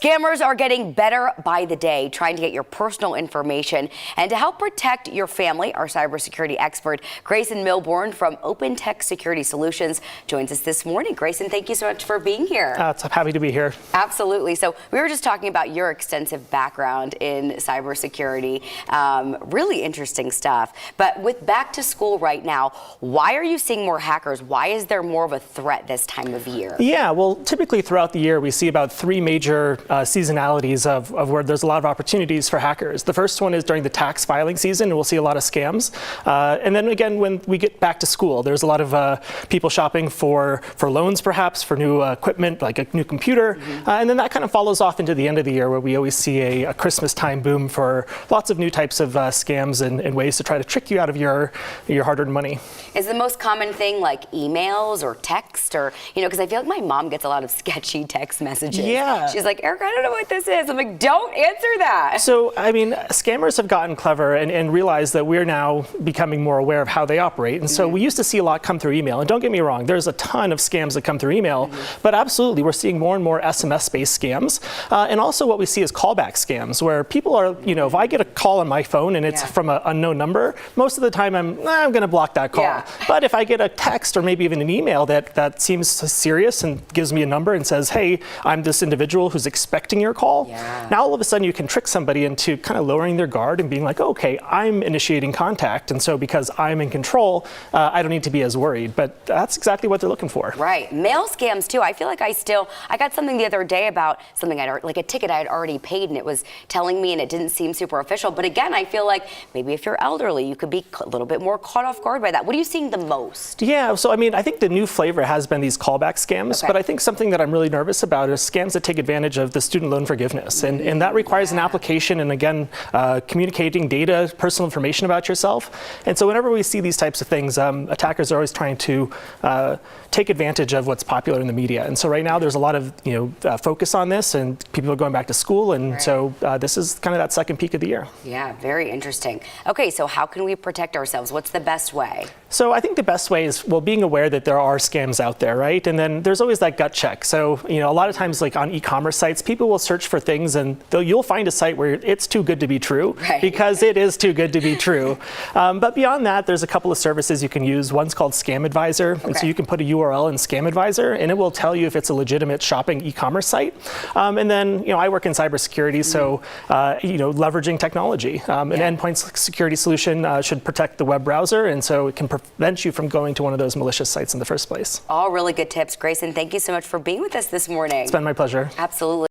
Scammers are getting better by the day, trying to get your personal information. And to help protect your family, our cybersecurity expert, Grayson Milbourne from Open Tech Security Solutions, joins us this morning. Grayson, thank you so much for being here. I'm happy to be here. Absolutely. So we were just talking about your extensive background in cybersecurity. Really interesting stuff. But with back to school right now, why are you seeing more hackers? Why is there more of a threat this time of year? Yeah, well, typically throughout the year, we see about three major seasonalities of where there's a lot of opportunities for hackers. The first one is during the tax filing season, and we'll see a lot of scams. And then again, when we get back to school, there's a lot of people shopping for loans, perhaps, for new equipment, like a new computer. And then that kind of follows off into the end of the year, where we always see a Christmas time boom for lots of new types of scams and ways to try to trick you out of your hard-earned money. Is the most common thing like emails or text, or, you know, because I feel like my mom gets a lot of sketchy text messages. Yeah. She's like, Erica, I don't know what this is. I'm like, don't answer that. So, I mean, scammers have gotten clever and realized that we're now becoming more aware of how they operate. And so we used to see a lot come through email. And don't get me wrong, there's a ton of scams that come through email. But absolutely, we're seeing more and more SMS-based scams. And also what we see is callback scams, where people are, you know, if I get a call on my phone and it's from an unknown number, most of the time I'm going to block that call. But if I get a text or maybe even an email that seems serious and gives me a number and says, hey, I'm this individual who's expecting your call, now all of a sudden you can trick somebody into kind of lowering their guard and being like, oh, okay, I'm initiating contact, and so because I'm in control, I don't need to be as worried. But that's exactly what they're looking for. Right. Mail scams too. I feel like I got something the other day about something like a ticket I had already paid, and it was telling me, and it didn't seem super official. But again, I feel like maybe if you're elderly, you could be a little bit more caught off guard by that. What are you seeing the most? Yeah, so I mean, I think the new flavor has been these callback scams, but I think something that I'm really nervous about is scams that take advantage of the student loan forgiveness. And that requires an application and, again, communicating data, personal information about yourself. And so whenever we see these types of things, attackers are always trying to take advantage of what's popular in the media. And so right now there's a lot of focus on this, and people are going back to school. And so this is kind of that second peak of the year. Yeah, very interesting. Okay, so how can we protect ourselves? What's the best way? So I think the best way is, well, being aware that there are scams out there, right? And then there's always that gut check. So, a lot of times, like on e-commerce sites, people will search for things, and you'll find a site where it's too good to be true, because it is too good to be true. But beyond that, there's a couple of services you can use. One's called Scam Advisor, and so you can put a URL in Scam Advisor, and it will tell you if it's a legitimate shopping e-commerce site. And then, I work in cybersecurity, so leveraging technology. An endpoint security solution should protect the web browser, and so it can prevent you from going to one of those malicious sites in the first place. All really good tips. Grayson, thank you so much for being with us this morning. It's been my pleasure. Absolutely.